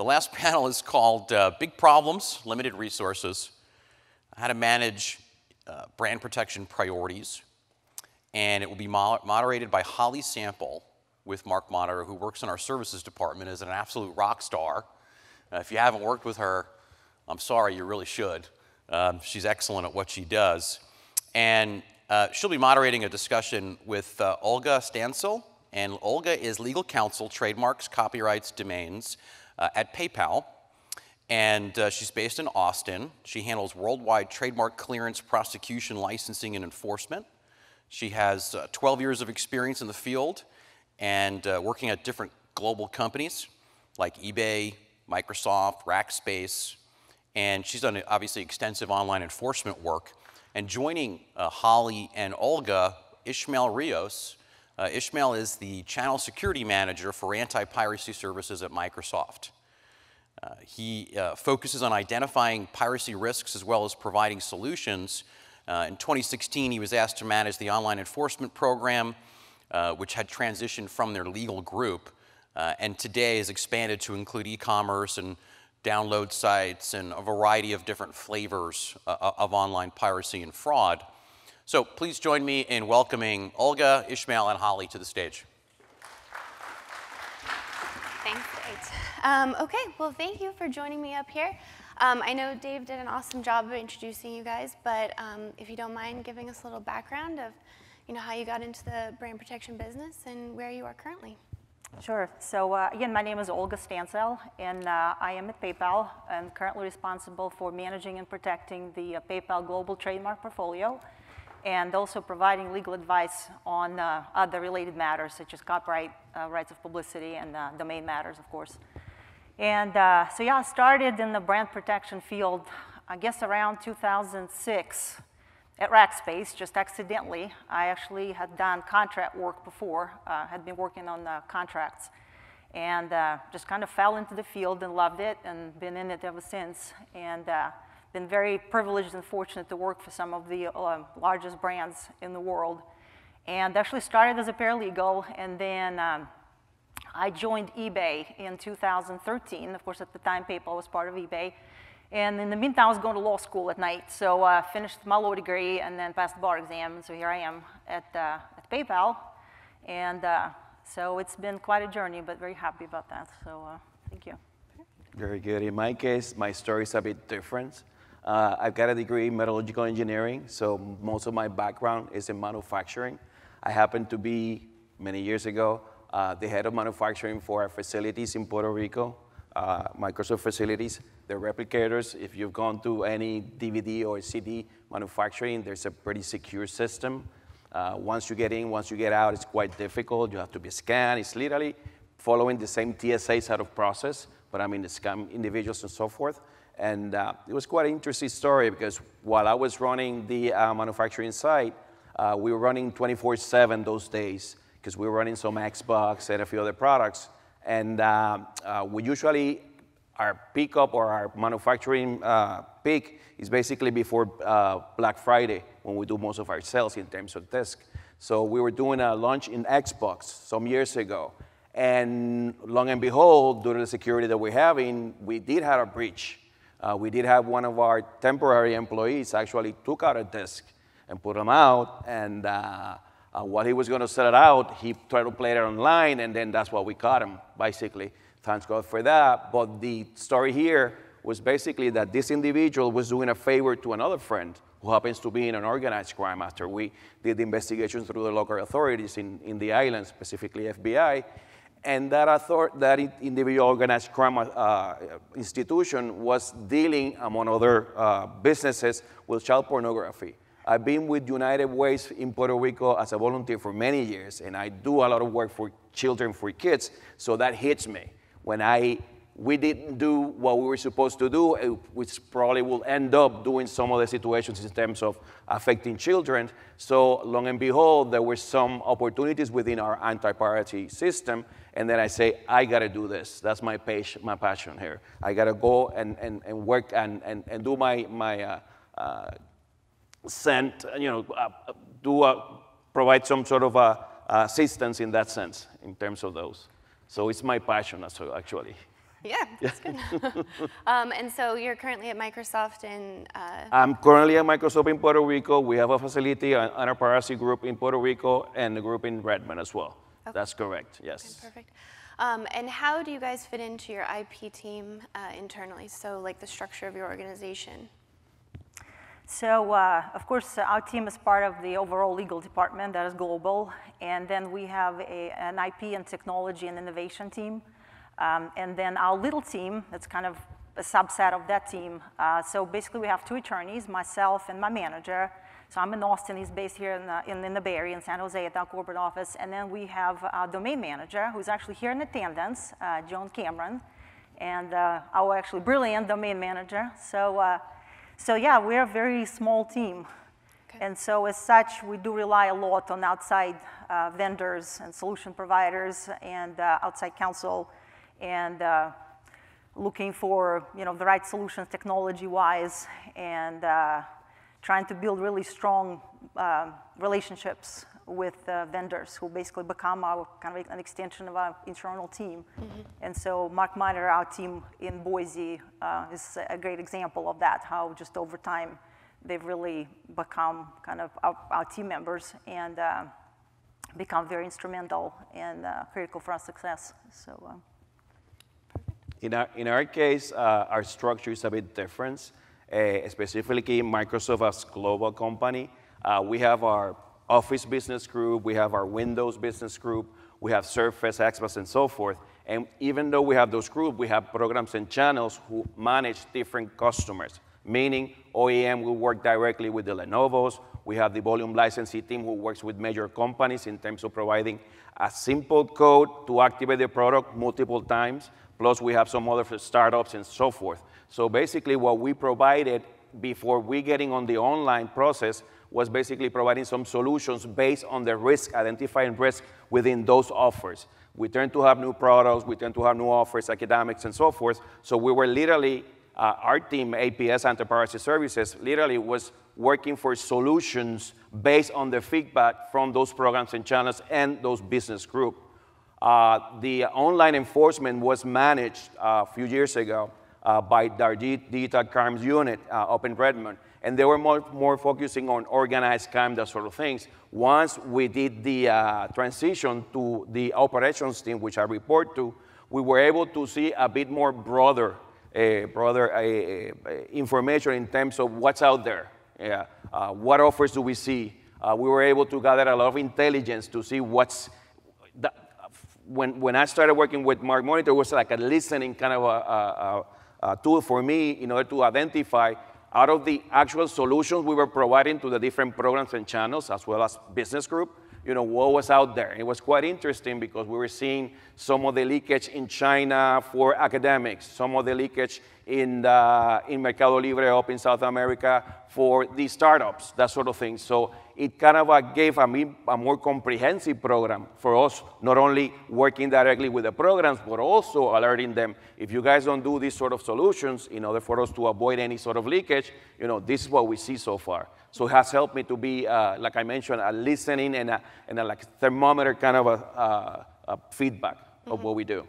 The last panel is called Big Problems, Limited Resources, How to Manage Brand Protection Priorities. And it will be moderated by Holly Sample with MarkMonitor, who works in our services department, is an absolute rock star. If you haven't worked with her, I'm sorry, you really should. She's excellent at what she does. And she'll be moderating a discussion with Olga Stancil. And Olga is legal counsel, trademarks, copyrights, domains at PayPal. And she's based in Austin. She handles worldwide trademark clearance, prosecution, licensing, and enforcement. She has 12 years of experience in the field and working at different global companies like eBay, Microsoft, Rackspace, and she's done obviously extensive online enforcement work. And joining Holly and Olga, Ishmael Rios. Ishmael is the channel security manager for anti-piracy services at Microsoft. He focuses on identifying piracy risks as well as providing solutions. In 2016, he was asked to manage the online enforcement program, which had transitioned from their legal group, and today has expanded to include e-commerce and download sites and a variety of different flavors of online piracy and fraud. So please join me in welcoming Olga, Ishmael, and Holly to the stage. Thanks, Dave. OK, well, thank you for joining me up here. I know Dave did an awesome job of introducing you guys, but if you don't mind giving us a little background of how you got into the brand protection business and where you are currently. Sure. So again, my name is Olga Stancil, and I am at PayPal. I'm currently responsible for managing and protecting the PayPal global trademark portfolio, and also providing legal advice on other related matters, such as copyright, rights of publicity, and domain matters, of course. And so yeah, I started in the brand protection field, I guess around 2006 at Rackspace, just accidentally. I actually had done contract work before, had been working on contracts, and just kind of fell into the field and loved it and been in it ever since. And been very privileged and fortunate to work for some of the largest brands in the world. And actually started as a paralegal, and then I joined eBay in 2013. Of course, at the time, PayPal was part of eBay. And in the meantime, I was going to law school at night. So I finished my law degree and then passed the bar exam. And so here I am at PayPal. And so it's been quite a journey, but very happy about that. So thank you. Very good. In my case, my story is a bit different. I've got a degree in metallurgical engineering, so most of my background is in manufacturing. I happened to be, many years ago, the head of manufacturing for our facilities in Puerto Rico, Microsoft facilities. The replicators, if you've gone to any DVD or CD manufacturing, there's a pretty secure system. Once you get in, once you get out, it's quite difficult. You have to be scanned. It's literally following the same TSA sort of process, but I mean, the scan individuals and so forth. And it was quite an interesting story because while I was running the manufacturing site, we were running 24/7 those days because we were running some Xbox and a few other products. And we usually, our pickup or our manufacturing peak is basically before Black Friday when we do most of our sales in terms of disk. So we were doing a launch in Xbox some years ago. And long and behold, due to the security that we're having, we did have a breach. We did have one of our temporary employees actually took out a disk and put them out. And while he was going to set it out, he tried to play it online, and then that's why we caught him, basically. Thanks God for that. But the story here was basically that this individual was doing a favor to another friend who happens to be in an organized crime after we did the investigation through the local authorities in the island, specifically FBI. And that individual organized crime institution was dealing, among other businesses, with child pornography. I've been with United Ways in Puerto Rico as a volunteer for many years, and I do a lot of work for children, for kids, so that hits me. When we didn't do what we were supposed to do, which probably will end up doing some of the situations in terms of affecting children. So long and behold, there were some opportunities within our anti-piracy system, and then I say, I got to do this. That's my passion here. I got to go and work and do my provide some sort of assistance in that sense, in terms of those. So it's my passion, actually. Yeah, that's good. And so you're currently at Microsoft in, I'm currently at Microsoft in Puerto Rico. We have a facility, an enterprise group in Puerto Rico, and a group in Redmond as well. Okay. That's correct, yes. okay, perfect. And how do you guys fit into your IP team internally? So like the structure of your organization? So, of course, our team is part of the overall legal department that is global. And then we have an IP and technology and innovation team. And then our little team, that's kind of a subset of that team. So basically we have 2 attorneys, myself and my manager. So I'm in Austin, he's based here in the Bay Area, in San Jose at our corporate office. And then we have our domain manager, who's actually here in attendance, Joan Cameron, and our actually brilliant domain manager. So yeah, we're a very small team. Okay. And so as such, we do rely a lot on outside vendors and solution providers and outside counsel, and looking for the right solutions technology-wise, and trying to build really strong relationships with vendors who basically become our kind of an extension of our internal team. Mm-hmm. And so MarkMonitor, our team in Boise, is a great example of that, how just over time they've really become kind of our team members and become very instrumental and critical for our success. So. In our case, our structure is a bit different. Specifically, Microsoft as global company, we have our Office business group, we have our Windows business group, we have Surface, Xbox, and so forth. And even though we have those groups, we have programs and channels who manage different customers, meaning OEM will work directly with the Lenovos. We have the volume licensing team who works with major companies in terms of providing a simple code to activate the product multiple times. Plus, we have some other startups and so forth. So basically, what we provided before we getting on the online process was basically providing some solutions based on the risk, identifying risk within those offers. We tend to have new products, we tend to have new offers, academics, and so forth. So we were literally, our team, APS, Enterprise Services, literally was working for solutions based on the feedback from those programs and channels and those business groups. The online enforcement was managed a few years ago by our digital crimes unit up in Redmond, and they were more focusing on organized crime, that sort of things. Once we did the transition to the operations team, which I report to, we were able to see a bit more broader information in terms of what's out there. Yeah. What offers do we see? We were able to gather a lot of intelligence to see what's when I started working with MarkMonitor, it was like a listening kind of a tool for me in order to identify out of the actual solutions we were providing to the different programs and channels, as well as business group, what was out there. It was quite interesting because we were seeing some of the leakage in China for academics, some of the leakage in Mercado Libre up in South America for the startups, that sort of thing. So it kind of gave a more comprehensive program for us, not only working directly with the programs, but also alerting them, if you guys don't do these sort of solutions, in order for us to avoid any sort of leakage, this is what we see so far. So it has helped me to be, like I mentioned, a listening and a like thermometer kind of a feedback of what we do.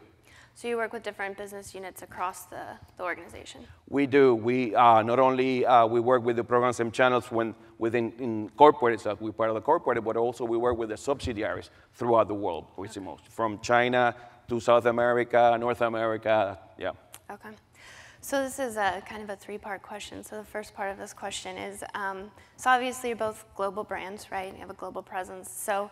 So you work with different business units across the organization? We do. We not only we work with the programs and channels within corporate itself, we're part of the corporate, but also we work with the subsidiaries throughout the world, from China to South America, North America, yeah. Okay. So this is a kind of a 3-part question. So the first part of this question is, so obviously you're both global brands, right? You have a global presence. So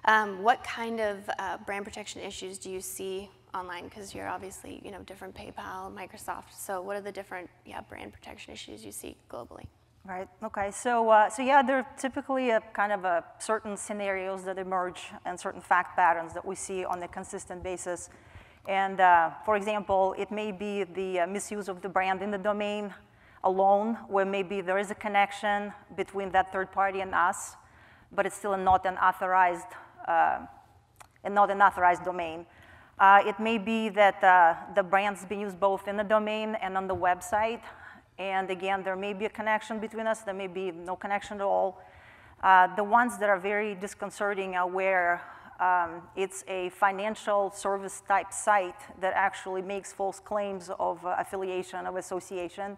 what kind of brand protection issues do you see online? Because you're obviously, different PayPal, Microsoft. So what are the different brand protection issues you see globally? Right, okay, so yeah, there are typically certain scenarios that emerge and certain fact patterns that we see on a consistent basis. And for example, it may be the misuse of the brand in the domain alone, where maybe there is a connection between that third party and us, but it's still not an authorized domain. It may be that the brand's been used both in the domain and on the website. And again, there may be a connection between us. There may be no connection at all. The ones that are very disconcerting are where It's a financial service type site that actually makes false claims of affiliation, of association,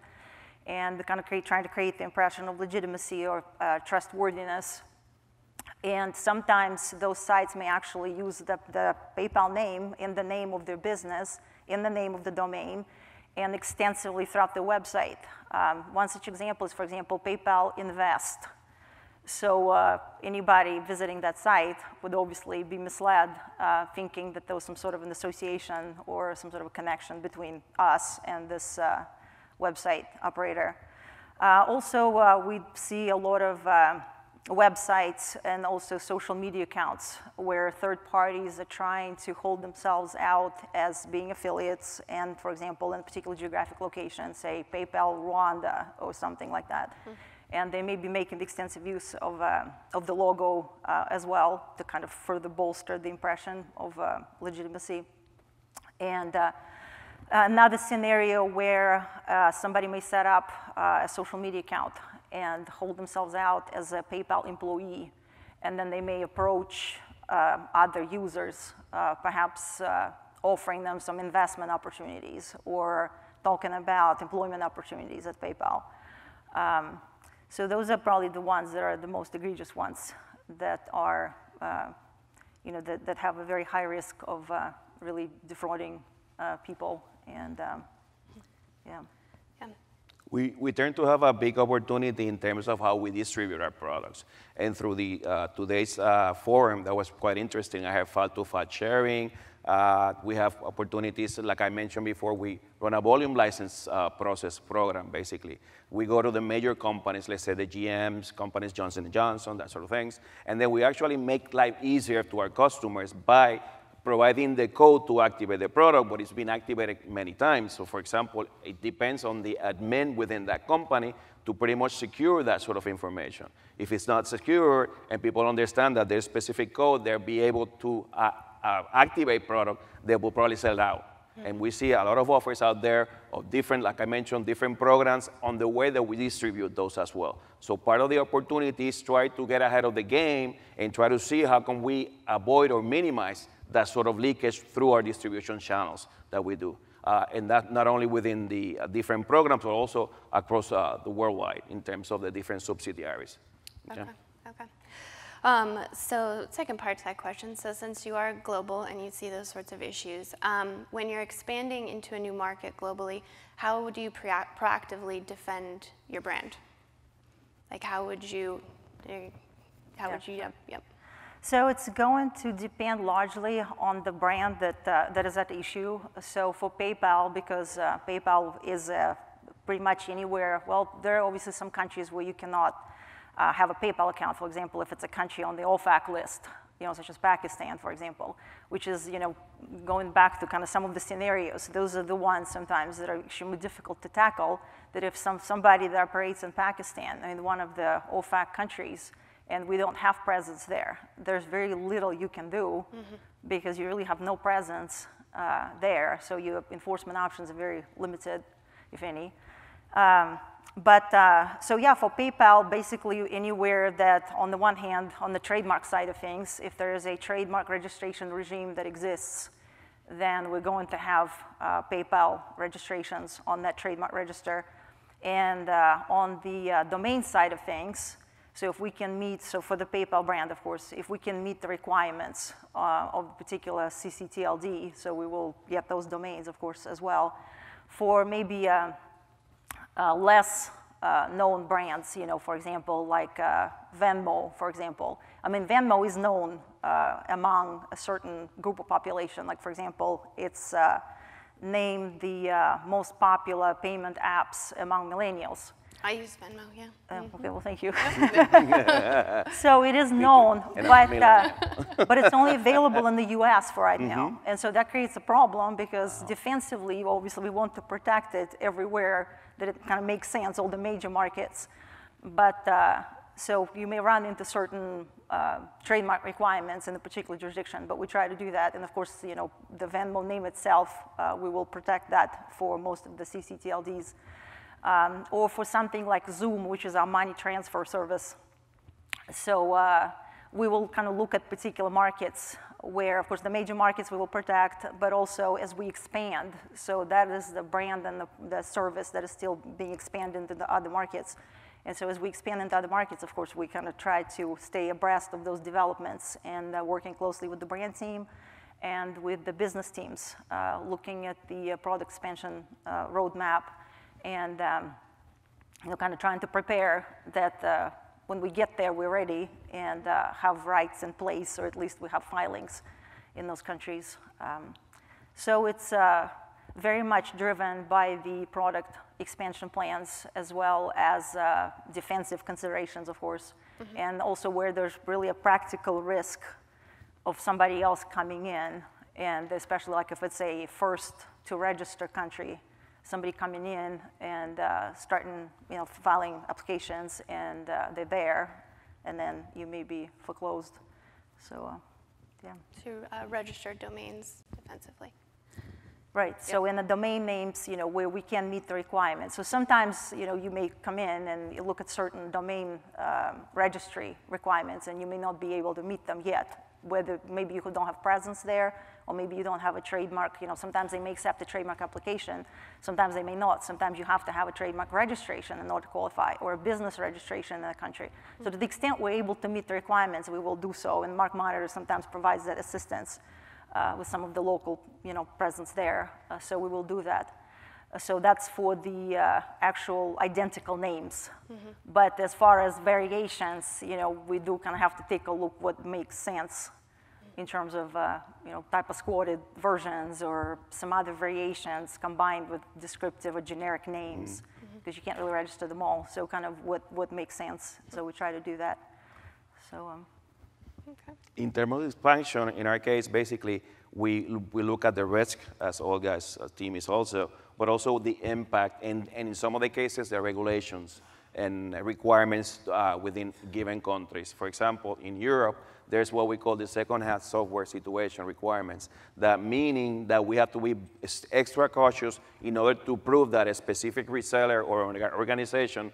and kind of trying to create the impression of legitimacy or trustworthiness. And sometimes those sites may actually use the PayPal name in the name of their business, in the name of the domain, and extensively throughout the website. One such example is, for example, PayPal Invest. So anybody visiting that site would obviously be misled, thinking that there was some sort of an association or some sort of a connection between us and this website operator. Also, we see a lot of websites and also social media accounts where third parties are trying to hold themselves out as being affiliates and, for example, in a particular geographic location, say PayPal Rwanda or something like that. Mm-hmm. And they may be making extensive use of the logo as well to kind of further bolster the impression of legitimacy. And another scenario where somebody may set up a social media account and hold themselves out as a PayPal employee, and then they may approach other users, perhaps offering them some investment opportunities or talking about employment opportunities at PayPal. So those are probably the ones that are the most egregious ones that are, that have a very high risk of really defrauding people. And yeah. We turn to have a big opportunity in terms of how we distribute our products. And through the today's forum, that was quite interesting. I have file-to-file sharing. We have opportunities, like I mentioned before, we run a volume license process program, basically. We go to the major companies, let's say the GMs, companies Johnson & Johnson, that sort of things, and then we actually make life easier to our customers by providing the code to activate the product, but it's been activated many times. So for example, it depends on the admin within that company to pretty much secure that sort of information. If it's not secure and people understand that there's specific code, they'll be able to activate product, they will probably sell out. Mm-hmm. And we see a lot of offers out there of different, like I mentioned, different programs on the way that we distribute those as well. So part of the opportunity is try to get ahead of the game and try to see how can we avoid or minimize that sort of leakage through our distribution channels that we do. And that not only within the different programs, but also across the worldwide in terms of the different subsidiaries. Okay, okay. So second part to that question, so since you are global and you see those sorts of issues, when you're expanding into a new market globally, how would you proactively defend your brand? Like how would you, yep. So it's going to depend largely on the brand that is at issue. So for PayPal, because PayPal is pretty much anywhere, well, there are obviously some countries where you cannot have a PayPal account, for example, if it's a country on the OFAC list, such as Pakistan, for example, which is, going back to kind of some of the scenarios, those are the ones sometimes that are extremely difficult to tackle, that if somebody that operates in Pakistan, one of the OFAC countries, and we don't have presence there, there's very little you can do because you really have no presence there, so your enforcement options are very limited, if any. So yeah, for PayPal, basically anywhere that, on the one hand, on the trademark side of things, if there is a trademark registration regime that exists, then we're going to have PayPal registrations on that trademark register. And on the domain side of things, so if we can meet, so for the PayPal brand, of course, if we can meet the requirements of the particular CCTLD, so we will get those domains, of course, as well. For maybe less known brands, for example, like Venmo, for example. Venmo is known among a certain group of population. Like, for example, it's named the most popular payment apps among millennials. I use Venmo, yeah. Okay, well, thank you. So it is known, but it's only available in the US for right now. And so that creates a problem because defensively, obviously, we want to protect it everywhere that it kind of makes sense, all the major markets. But so you may run into certain trademark requirements in a particular jurisdiction, but we try to do that. And of course, the Venmo name itself, we will protect that for most of the CCTLDs. Or for something like Zoom, which is our money transfer service. So we will kind of look at particular markets where, of course, the major markets we will protect, but also as we expand. So that is the brand and the service that is still being expanded into the other markets. And so as we expand into other markets, of course, we kind of try to stay abreast of those developments and working closely with the brand team and with the business teams, looking at the product expansion roadmap and kind of trying to prepare that when we get there, we're ready and have rights in place, or at least we have filings in those countries. So it's very much driven by the product expansion plans, as well as defensive considerations, of course, and also where there's really a practical risk of somebody else coming in, and especially like if it's a first to register country, somebody coming in and starting, filing applications, and they're there, and then you may be foreclosed. So, yeah. To register domains defensively. Right. So in the domain names, where we can meet the requirements. So sometimes, you may come in and you look at certain domain registry requirements, and you may not be able to meet them yet. Whether maybe you don't have presence there, or maybe you don't have a trademark. Sometimes they may accept a trademark application. Sometimes they may not. Sometimes you have to have a trademark registration in order to qualify, or a business registration in the country. So to the extent we're able to meet the requirements, we will do so. And MarkMonitor sometimes provides that assistance with some of the local, presence there. So we will do that. So that's for the actual identical names. But as far as variations, we do kind of have to take a look what makes sense in terms of, type of squatted versions or some other variations combined with descriptive or generic names, because you can't really register them all. So kind of what makes sense. So we try to do that. So. Okay. In terms of expansion, in our case, basically, we look at the risk, as Olga's team is also, but also the impact, and in some of the cases, the regulations and requirements within given countries. For example, in Europe, there's what we call the second-hand software situation requirements, that meaning that we have to be extra cautious in order to prove that a specific reseller or organization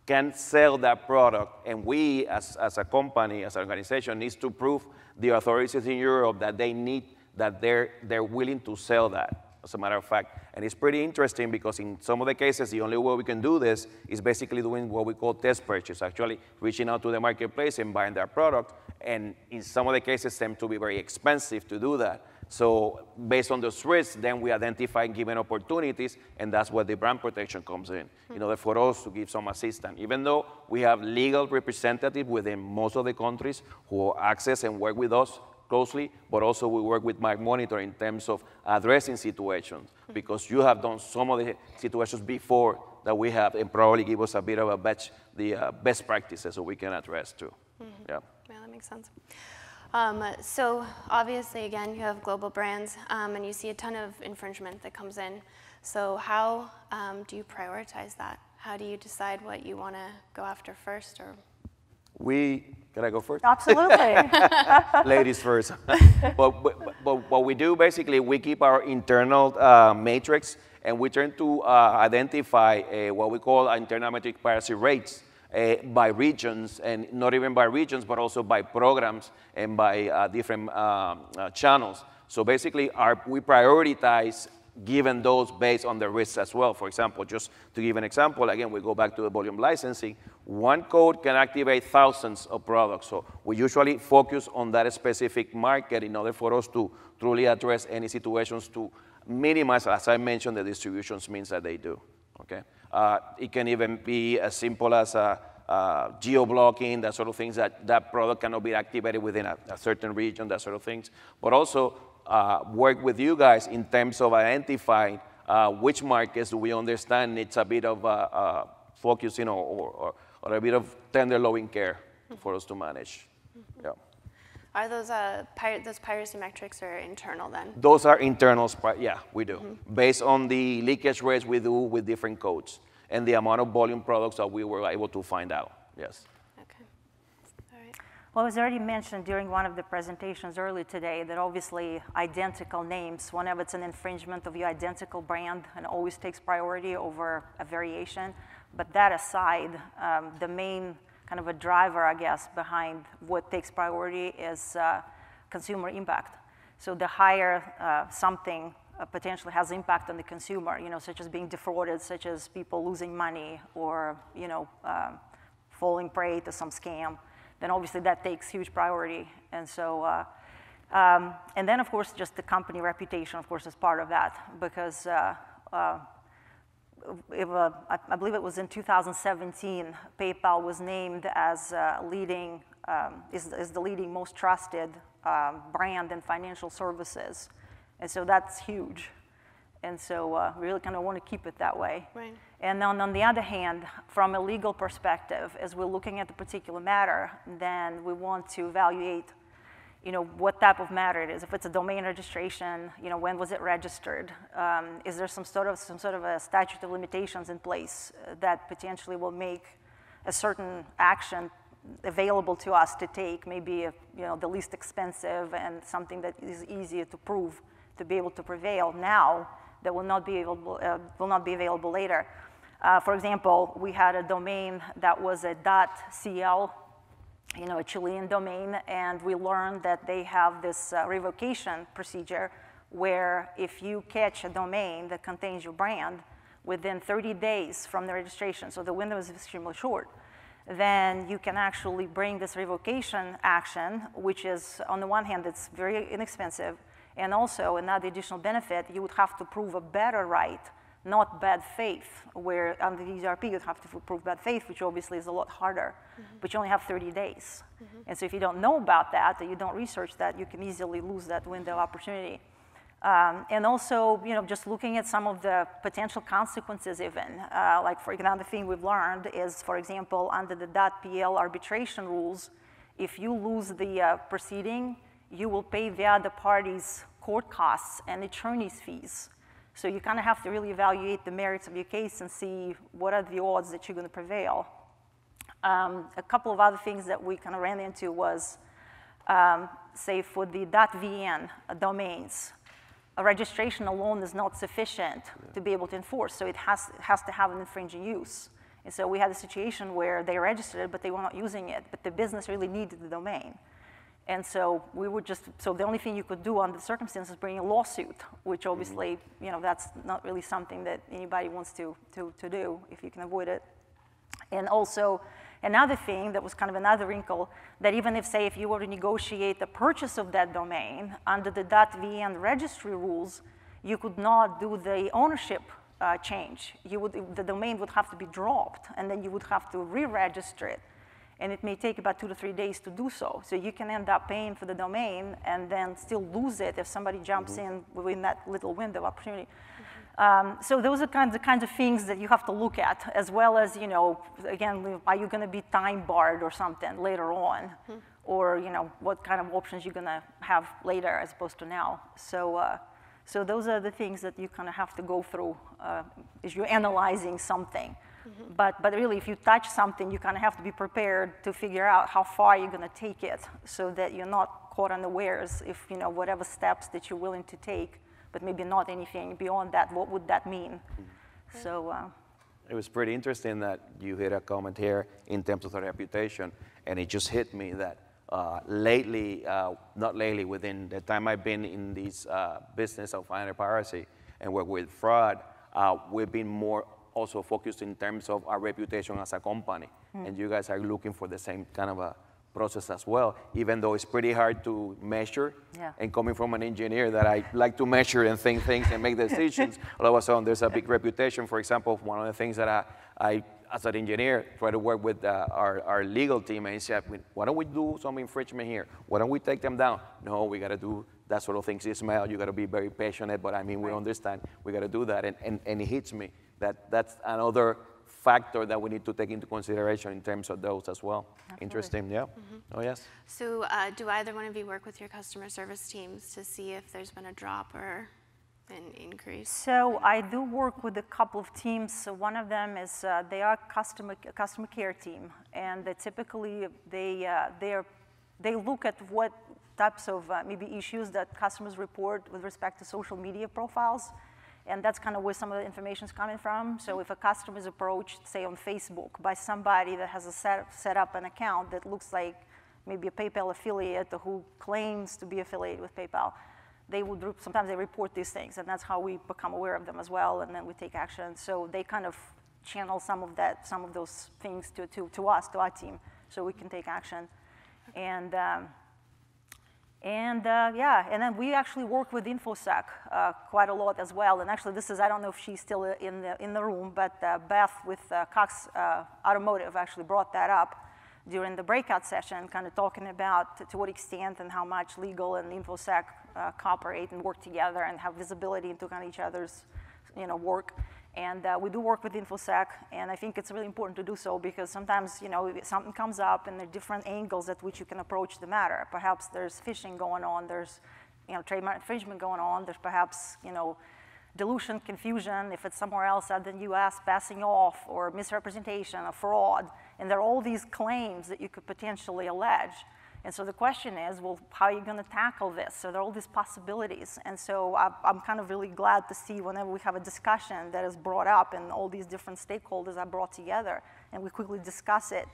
can sell that product, and we, as a company, as an organization, needs to prove the authorities in Europe that they're willing to sell that, as a matter of fact. And it's pretty interesting because in some of the cases, the only way we can do this is basically doing what we call test purchase, actually reaching out to the marketplace and buying their product. And in some of the cases, tend to be very expensive to do that. So based on those risks, then we identify given opportunities, and that's where the brand protection comes in order for us to give some assistance. Even though we have legal representatives within most of the countries who access and work with us closely, but also we work with MarkMonitor in terms of addressing situations, because you have done some of the situations before that we have, and probably give us a bit of a best practices so we can address too. Yeah, that makes sense. So obviously, again, you have global brands, and you see a ton of infringement that comes in. So how do you prioritize that? How do you decide what you want to go after first? Or Can I go first? Absolutely. Ladies first. But what we do, basically, we keep our internal matrix, and we try to identify what we call internal metric piracy rates by regions, and not even by regions, but also by programs and by different channels. So basically, we prioritize given those based on the risks as well. For example, just to give an example, again, we go back to the volume licensing. One code can activate thousands of products. So we usually focus on that specific market in order for us to truly address any situations to minimize, as I mentioned, the distributions means that they do. Okay? It can even be as simple as geo-blocking, that sort of things, that product cannot be activated within a certain region, that sort of things. But also work with you guys in terms of identifying which markets do we understand it's a bit of focusing or a bit of tender loving care for us to manage. Yeah. Are those piracy metrics are internal then? Those are internals, yeah, we do. Based on the leakage rates we do with different codes and the amount of volume products that we were able to find out, yes. Okay, all right. Well, it was already mentioned during one of the presentations earlier today that obviously identical names, whenever it's an infringement of your identical brand, and always takes priority over a variation. But that aside, the main kind of a driver, I guess, behind what takes priority is consumer impact. So the higher something potentially has impact on the consumer, such as being defrauded, such as people losing money, or falling prey to some scam, then obviously that takes huge priority. And so, and then of course, just the company reputation, of course, is part of that, because I believe it was in 2017, PayPal was named as is the leading most trusted brand in financial services. And so that's huge. And so we really kind of want to keep it that way. Right. And then on the other hand, from a legal perspective, as we're looking at the particular matter, then we want to evaluate what type of matter it is. If it's a domain registration, when was it registered? Is there some sort of a statute of limitations in place that potentially will make a certain action available to us to take, maybe the least expensive and something that is easier to prove to be able to prevail now that will not be available later. For example, we had a domain that was a .cl, a Chilean domain, and we learned that they have this revocation procedure where if you catch a domain that contains your brand within 30 days from the registration, so the window is extremely short, then you can actually bring this revocation action, which is, on the one hand, it's very inexpensive, and also another additional benefit, you would have to prove a better right, not bad faith, where under the ERP you'd have to prove bad faith, which obviously is a lot harder, but you only have 30 days. And so if you don't know about that, or you don't research that, you can easily lose that window of opportunity. And also, just looking at some of the potential consequences even, like for another thing we've learned is, for example, under the .pl arbitration rules, if you lose the proceeding, you will pay the other party's court costs and attorney's fees. So you kind of have to really evaluate the merits of your case and see what are the odds that you're going to prevail. A couple of other things that we kind of ran into was, say, for the .vn domains, a registration alone is not sufficient to be able to enforce, so it has to have an infringing use. And so we had a situation where they registered it, but they were not using it, but the business really needed the domain. And so we would so the only thing you could do under the circumstances is bring a lawsuit, which obviously, that's not really something that anybody wants to do if you can avoid it. And also, another thing that was kind of another wrinkle, that even if you were to negotiate the purchase of that domain under the .vn registry rules, you could not do the ownership change. The domain would have to be dropped, and then you would have to re-register it. And it may take about 2 to 3 days to do so. So you can end up paying for the domain and then still lose it if somebody jumps in within that little window of opportunity. So those are the kinds of things that you have to look at, as well as, again, are you going to be time barred or something later on? Or, what kind of options you're going to have later as opposed to now. So those are the things that you kind of have to go through as you're analyzing something. But really, if you touch something, you kind of have to be prepared to figure out how far you're going to take it so that you're not caught unawares if, whatever steps that you're willing to take, but maybe not anything beyond that, what would that mean? So it was pretty interesting that you hit a comment here in terms of the reputation, and it just hit me that lately, not lately, within the time I've been in this business of anti-piracy and work with fraud, we've been more also focused in terms of our reputation as a company. And you guys are looking for the same kind of a process as well, even though it's pretty hard to measure. Yeah. And coming from an engineer that I like to measure and think things and make decisions, all of a sudden there's a big reputation. For example, one of the things that I as an engineer, try to work with our legal team and say, why don't we do some infringement here? Why don't we take them down? No, we got to do that sort of things. Ismail, you got to be very passionate, but I mean, we understand we got to do that. And it hits me that that's another factor that we need to take into consideration in terms of those as well. Absolutely. Interesting, yeah. Oh, yes. So do either one of you work with your customer service teams to see if there's been a drop or an increase? So I do work with a couple of teams. So one of them is they are customer care team, and typically they look at what types of maybe issues that customers report with respect to social media profiles. And that's kind of where some of the information is coming from. So if a customer is approached, say on Facebook, by somebody that has set up an account that looks like maybe a PayPal affiliate who claims to be affiliated with PayPal, they would sometimes they report these things, and that's how we become aware of them as well, and then we take action. So they kind of channel some of those things to us, to our team, so we can take action. And then we actually work with InfoSec quite a lot as well. And actually, this is, I don't know if she's still in the room, but Beth with Cox Automotive actually brought that up during the breakout session, kind of talking about to what extent and how much legal and InfoSec cooperate and work together and have visibility into kind of each other's work. And we do work with InfoSec, and I think it's really important to do so because sometimes, something comes up and there are different angles at which you can approach the matter. Perhaps there's phishing going on, there's, trademark infringement going on, there's perhaps, dilution, confusion, if it's somewhere else other than the US, passing off, or misrepresentation, or fraud. And there are all these claims that you could potentially allege. And so the question is, well, how are you going to tackle this? So there are all these possibilities. And so I'm kind of really glad to see whenever we have a discussion that is brought up and all these different stakeholders are brought together, and we quickly discuss it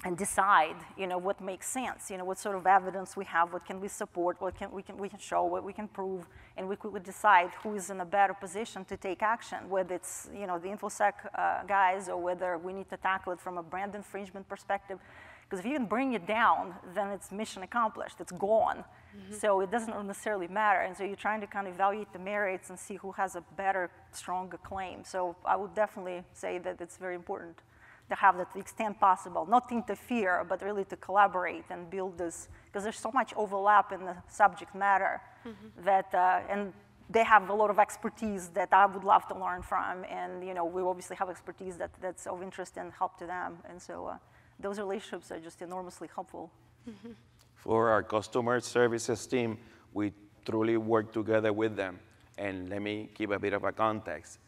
and decide, what makes sense, what sort of evidence we have, what can we support, what we can show, what we can prove, and we quickly decide who is in a better position to take action, whether it's, the InfoSec guys or whether we need to tackle it from a brand infringement perspective. Because if you can bring it down, then it's mission accomplished, it's gone. Mm-hmm. So it doesn't necessarily matter. And so you're trying to kind of evaluate the merits and see who has a better, stronger claim. So I would definitely say that it's very important to have that to the extent possible, not to interfere, but really to collaborate and build this, because there's so much overlap in the subject matter that, and they have a lot of expertise that I would love to learn from, and we obviously have expertise that's of interest and help to them, and so those relationships are just enormously helpful. For our customer services team, we truly work together with them, and let me give a bit of a context.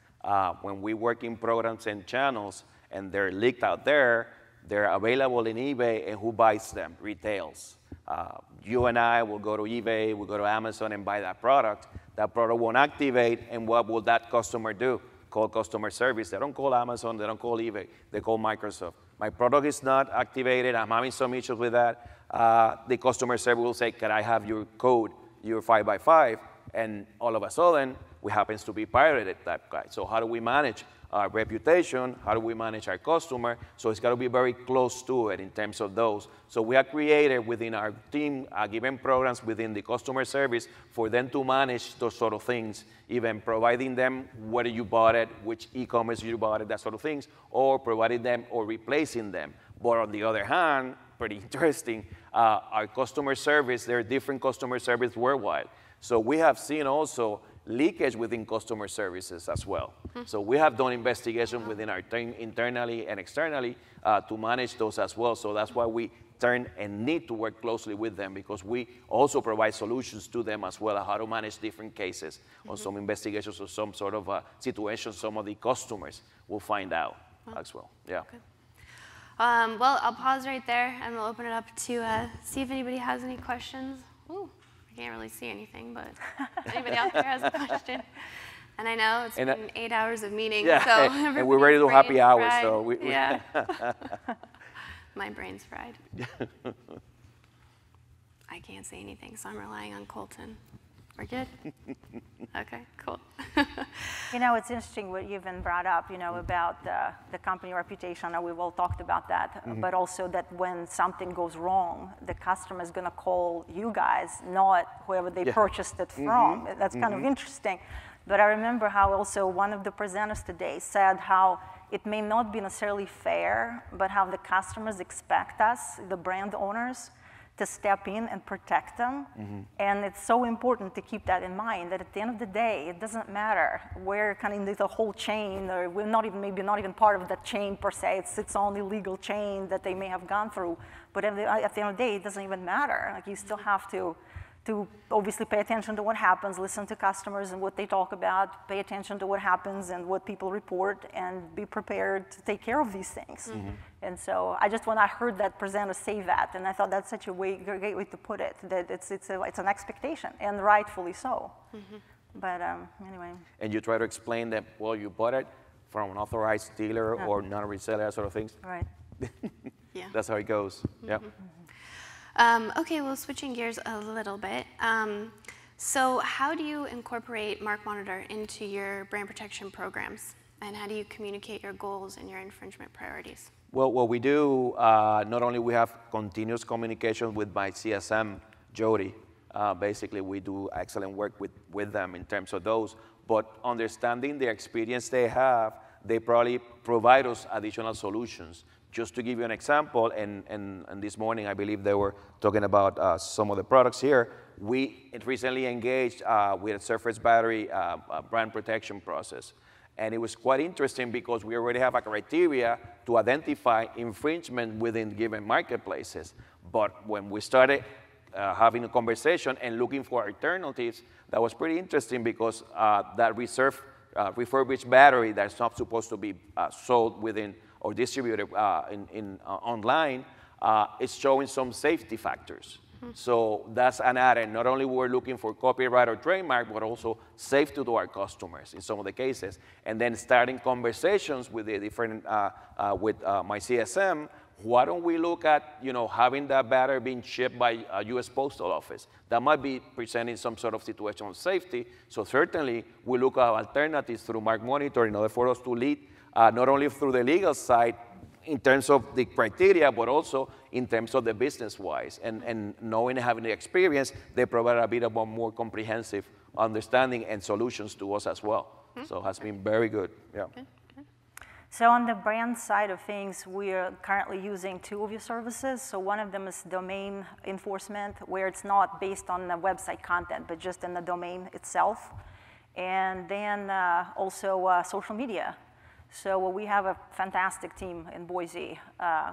When we work in programs and channels, and they're leaked out there, they're available in eBay, and who buys them? Retails. You and I will go to eBay, we'll go to Amazon and buy that product. That product won't activate, and what will that customer do? Call customer service. They don't call Amazon, they don't call eBay, they call Microsoft. My product is not activated, I'm having some issues with that. The customer service will say, can I have your code, your 5x5? And all of a sudden, we happens to be pirated, that guy. So how do we manage our reputation? How do we manage our customer? So it's got to be very close to it in terms of those. So we have created within our team given programs within the customer service for them to manage those sort of things, even providing them where you bought it, which e-commerce you bought it, that sort of things, or providing them or replacing them. But on the other hand, pretty interesting, our customer service, there are different customer service worldwide. So we have seen also leakage within customer services as well. So we have done investigation within our team internally and externally to manage those as well. So that's why we turn and need to work closely with them, because we also provide solutions to them as well, how to manage different cases on some investigations or some sort of situation some of the customers will find out as well. Yeah. Okay. Well, I'll pause right there and we'll open it up to see if anybody has any questions. Ooh. I can't really see anything, but if anybody out there has a question. And I know it's been 8 hours of meetings, yeah, so and we're ready to do happy hours, so yeah. My brain's fried. I can't say anything, so I'm relying on Colton. We're good? Okay, cool. It's interesting what you've been brought up, about the company reputation. I know we've all talked about that, but also that when something goes wrong, the customer is going to call you guys, not whoever they purchased it from. That's kind of interesting. But I remember how also one of the presenters today said how it may not be necessarily fair, but how the customers expect us, the brand owners, to step in and protect them. And it's so important to keep that in mind, that at the end of the day, it doesn't matter. We're kind of in the whole chain, or we're not even, maybe not even part of that chain per se. It's its own illegal chain that they may have gone through. But at the end of the day, it doesn't even matter. Like, you still have to obviously pay attention to what happens, listen to customers and what they talk about, pay attention to what happens and what people report, and be prepared to take care of these things. And so when I heard that presenter say that, and I thought that's such a great way to put it, that it's an expectation, and rightfully so. But anyway. And you try to explain that, well, you bought it from an authorized dealer or non-reseller, sort of things. Right. Yeah. That's how it goes. Yeah. Okay, well, switching gears a little bit. So how do you incorporate MarkMonitor into your brand protection programs? And how do you communicate your goals and your infringement priorities? Well, what we do, not only we have continuous communication with my CSM, Jody. Basically, we do excellent work with them in terms of those, but understanding the experience they have, they probably provide us additional solutions. Just to give you an example, and this morning I believe they were talking about some of the products here, we recently engaged with a surface battery brand protection process. And it was quite interesting because we already have a criteria to identify infringement within given marketplaces. But when we started having a conversation and looking for alternatives, that was pretty interesting because that refurbished battery that's not supposed to be sold within or distributed online is showing some safety factors. So that's an add-on. Not only we're looking for copyright or trademark, but also safety to our customers in some of the cases. And then starting conversations with the different, with my CSM, why don't we look at, having that battery being shipped by a U.S. Postal Office? That might be presenting some sort of situation of safety. So certainly we look at alternatives through MarkMonitor in order for us to lead, not only through the legal side, in terms of the criteria, but also in terms of the business-wise. And knowing and having the experience, they provide a bit of a more comprehensive understanding and solutions to us as well. So it has been very good. Yeah. Okay. So on the brand side of things, we are currently using two of your services. So one of them is domain enforcement, where it's not based on the website content, but just in the domain itself. And then also social media. So we have a fantastic team in Boise,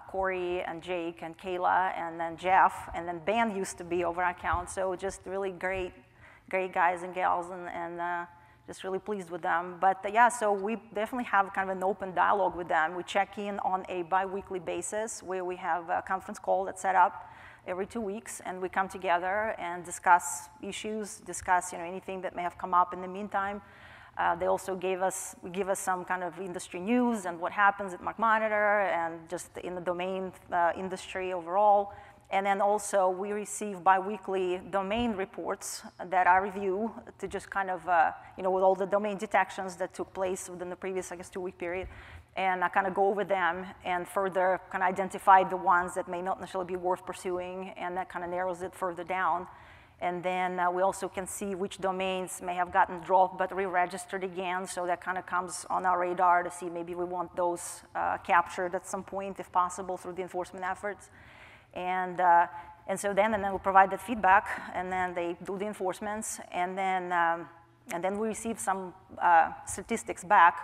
Corey and Jake and Kayla and then Jeff, and then Ben used to be over our account. So just really great guys and gals, and just really pleased with them. But yeah, so we definitely have kind of an open dialogue with them. We check in on a bi-weekly basis where we have a conference call that's set up every 2 weeks, and we come together and discuss issues, discuss anything that may have come up in the meantime. They also give us some kind of industry news and what happens at MarkMonitor and just in the domain industry overall. And then also we receive bi-weekly domain reports that I review to just kind of, with all the domain detections that took place within the previous, 2-week period. And I kind of go over them and further kind of identify the ones that may not necessarily be worth pursuing, and that kind of narrows it further down. And then we also can see which domains may have gotten dropped but re-registered again, so that kind of comes on our radar to see maybe we want those captured at some point, if possible, through the enforcement efforts. And so then we provide that feedback, and then they do the enforcements, and then we receive some statistics back,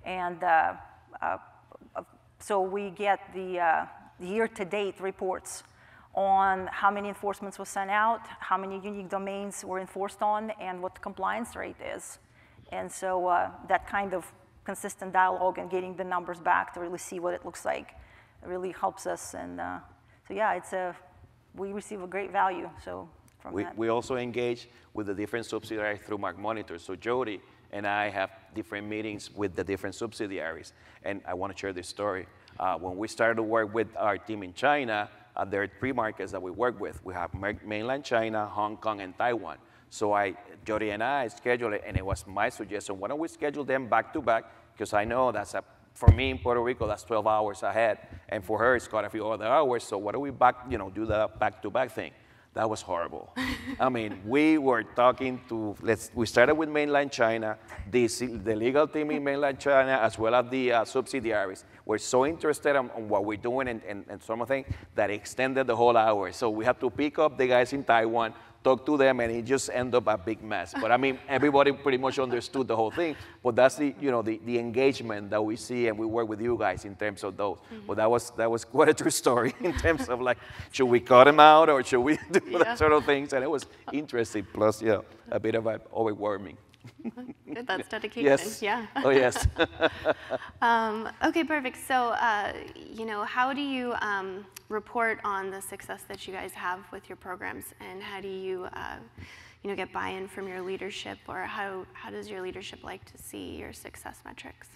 and so we get the year-to-date reports on how many enforcements were sent out, how many unique domains were enforced on, and what the compliance rate is. And so that kind of consistent dialogue and getting the numbers back to really see what it looks like really helps us. And so yeah, we receive a great value. So from that. We also engage with the different subsidiaries through MarkMonitor. So Jody and I have different meetings with the different subsidiaries. And I want to share this story. When we started to work with our team in China, there are 3 markets that we work with. We have mainland China, Hong Kong, and Taiwan. So Jody and I scheduled it, and it was my suggestion, why don't we schedule them back to back? Because I know for me in Puerto Rico, that's 12 hours ahead. And for her, it's quite a few other hours. So why don't we do the back-to-back thing? That was horrible. I mean, we were talking to, we started with mainland China, the legal team in mainland China, as well as the subsidiaries. We're so interested in what we're doing and something that extended the whole hour. So we had to pick up the guys in Taiwan, talk to them, and it just ended up a big mess. But I mean, everybody pretty much understood the whole thing. But that's the engagement that we see, and we work with you guys in terms of those. But that was quite a true story in terms of like, should we cut them out or should we do that sort of things? And it was interesting. Plus, a bit of overwhelming. Good, that's dedication. Yes. Yeah. Oh yes. Okay, perfect. So, how do you report on the success that you guys have with your programs, and how do you, get buy-in from your leadership, or how does your leadership like to see your success metrics?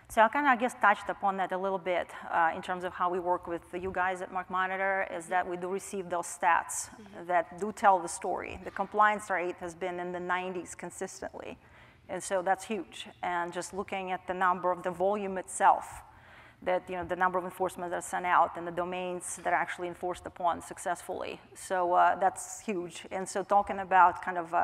So I kind of, I guess, touched upon that a little bit in terms of how we work with you guys at MarkMonitor, is that we do receive those stats that do tell the story. The compliance rate has been in the 90s consistently, and so that's huge. And just looking at the number of the volume itself, that, you know, the number of enforcements that are sent out and the domains that are actually enforced upon successfully. So that's huge. And so talking about kind of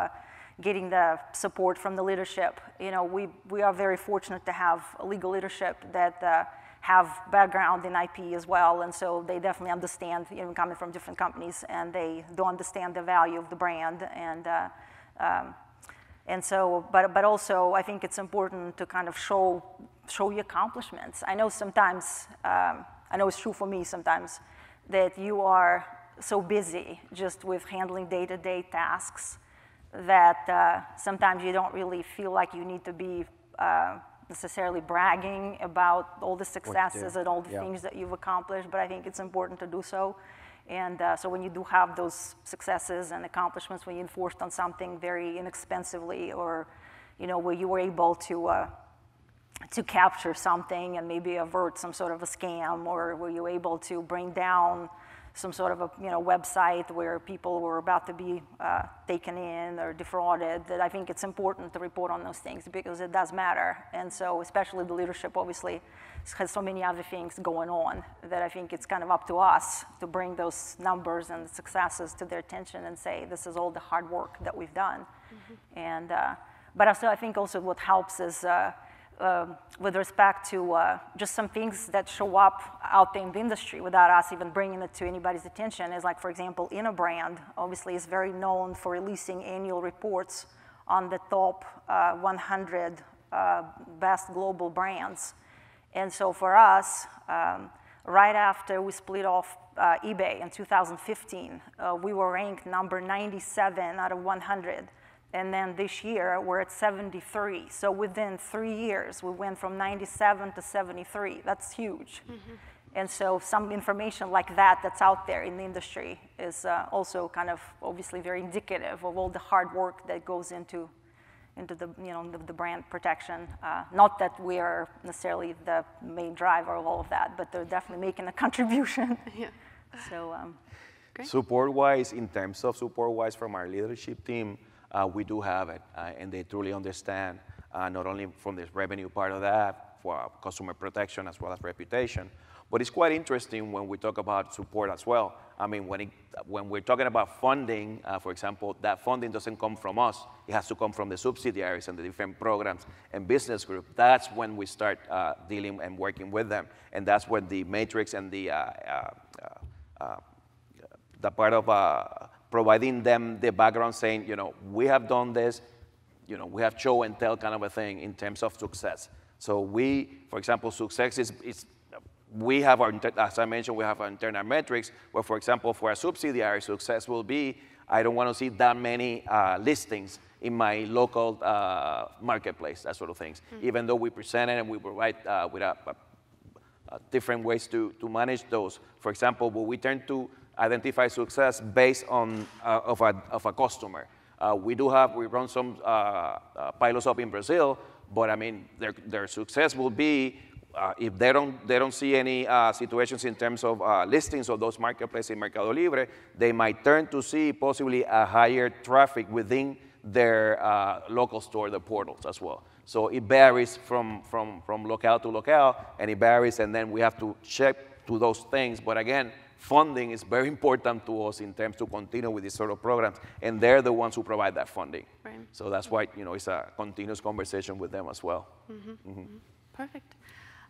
getting the support from the leadership, you know, we are very fortunate to have a legal leadership that have background in IP as well, and so they definitely understand, you know, coming from different companies, and they do understand the value of the brand, and so, but also I think it's important to kind of show your accomplishments. I know sometimes, I know it's true for me sometimes, that you are so busy just with handling day-to-day tasks that sometimes you don't really feel like you need to be necessarily bragging about all the successes and all the things that you've accomplished, but I think it's important to do so. And so when you do have those successes and accomplishments, when you enforced on something very inexpensively, or, you know, where you were able to capture something and maybe avert some sort of a scam, or were you able to bring down some sort of a, you know, website where people were about to be taken in or defrauded, that I think it's important to report on those things because it does matter. And so especially the leadership obviously has so many other things going on that I think it's kind of up to us to bring those numbers and successes to their attention and say, this is all the hard work that we've done. And, but also I think also what helps is with respect to just some things that show up out there in the industry without us even bringing it to anybody's attention is, like, for example, Interbrand obviously is very known for releasing annual reports on the top 100 best global brands. And so for us, right after we split off eBay in 2015, we were ranked number 97 out of 100. And then this year, we're at 73. So within 3 years, we went from 97 to 73. That's huge. And so some information like that that's out there in the industry is also kind of obviously very indicative of all the hard work that goes into the, you know, the brand protection. Not that we are necessarily the main driver of all of that, but they're definitely making a contribution. So, Great. Support-wise, in terms of support-wise from our leadership team, we do have it, and they truly understand, not only from the revenue part of that, for customer protection as well as reputation, but it's quite interesting when we talk about support as well. I mean, when we're talking about funding, for example, that funding doesn't come from us. It has to come from the subsidiaries and the different programs and business group. That's when we start dealing and working with them, and that's when the matrix and the part of providing them the background, saying, you know, we have done this, you know, we have show and tell kind of a thing in terms of success. So we, for example, success is we have our, as I mentioned, we have our internal metrics, where, for example, for a subsidiary, success will be, I don't want to see that many listings in my local marketplace, that sort of things. Even though we present it and we provide with different ways to manage those. For example, we tend to identify success based on of a customer. We run some pilots up in Brazil, but I mean their success will be if they don't see any situations in terms of listings of those marketplaces in Mercado Libre, they might turn to see possibly a higher traffic within their local store, the portals as well. So it varies from locale to locale, and it varies, and then we have to check to those things. But again, funding is very important to us in terms to continue with these sort of programs, and they're the ones who provide that funding. Right. So that's why, you know, it's a continuous conversation with them as well. Perfect.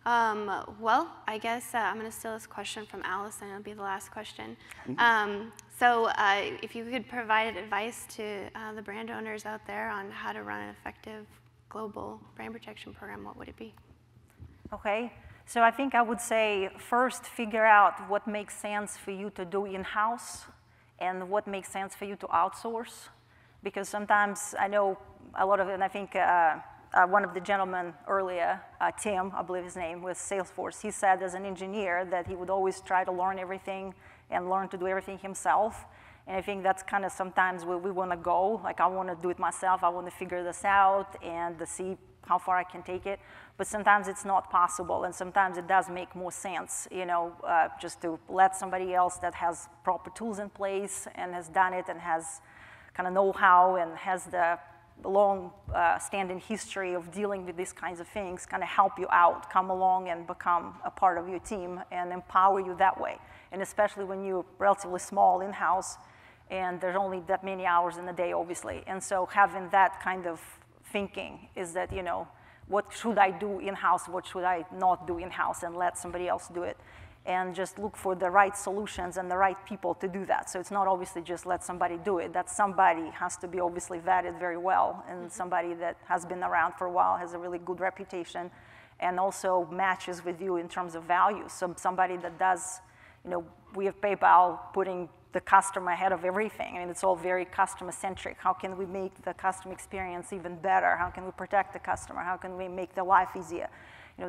Well, I guess I'm going to steal this question from Allison. It'll be the last question. So if you could provide advice to the brand owners out there on how to run an effective global brand protection program, what would it be? Okay. So I think I would say first figure out what makes sense for you to do in-house and what makes sense for you to outsource. Because sometimes I know a lot of it, and I think one of the gentlemen earlier, Tim, I believe his name, with Salesforce, he said as an engineer that he would always try to learn everything and learn to do everything himself. And I think that's kind of sometimes where we want to go. Like, I want to do it myself. I want to figure this out and to see how far I can take it. But sometimes it's not possible, and sometimes it does make more sense, just to let somebody else that has proper tools in place and has done it and has kind of know-how and has the long standing history of dealing with these kinds of things, kind of help you out, come along and become a part of your team and empower you that way. And especially when you're relatively small in-house and there's only that many hours in the day, obviously. And so having that kind of thinking is that, what should I do in-house, what should I not do in-house, and let somebody else do it. And just look for the right solutions and the right people to do that. So it's not obviously just let somebody do it. That somebody has to be obviously vetted very well, and somebody that has been around for a while, has a really good reputation, and also matches with you in terms of value. So somebody that does, we have PayPal putting the customer ahead of everything. I mean, it's all very customer-centric. How can we make the customer experience even better? How can we protect the customer? How can we make their life easier?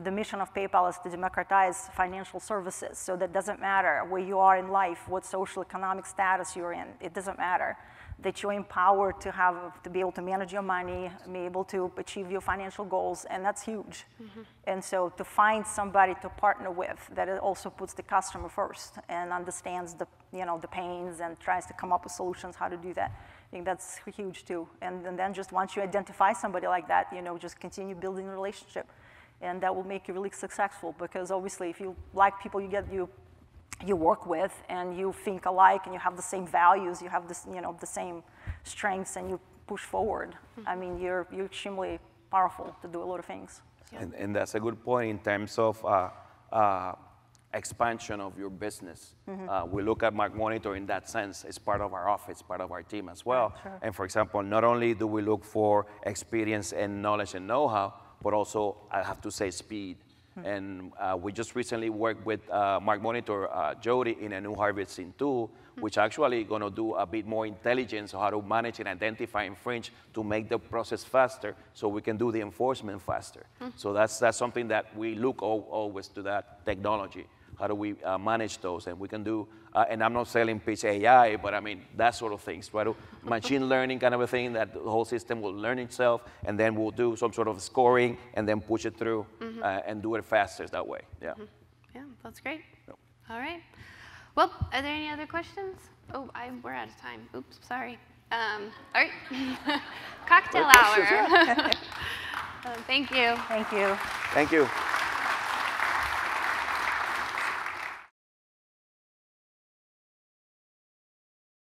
The mission of PayPal is to democratize financial services. So that doesn't matter where you are in life, what social economic status you're in. It doesn't matter. That you're empowered to be able to manage your money, be able to achieve your financial goals, and that's huge. And so to find somebody to partner with that also puts the customer first and understands the pains and tries to come up with solutions how to do that, I think that's huge too. And then just once you identify somebody like that, just continue building a relationship. And that will make you really successful, because obviously if you like people you work with and you think alike and you have the same values, you have this, the same strengths, and you push forward, I mean, you're extremely powerful to do a lot of things. Yeah. And that's a good point in terms of expansion of your business. We look at MarkMonitor in that sense. It's part of our office, part of our team as well. Sure. And for example, not only do we look for experience and knowledge and know-how, but also, I have to say, speed. And we just recently worked with MarkMonitor, Jody, in a new harvesting tool, which actually going to do a bit more intelligence on how to manage and identify infringe to make the process faster, so we can do the enforcement faster. So that's something that we look always to, that technology. How do we manage those? And we can do, and I'm not selling pitch AI, but I mean, that sort of things, right? Machine learning kind of a thing, that the whole system will learn itself, and then we'll do some sort of scoring, and then push it through and do it faster that way, yeah. Yeah, that's great. Yep. All right. Well, are there any other questions? Oh, we're out of time. Oops, sorry. All right. Cocktail hour. Thank you. Thank you. Thank you.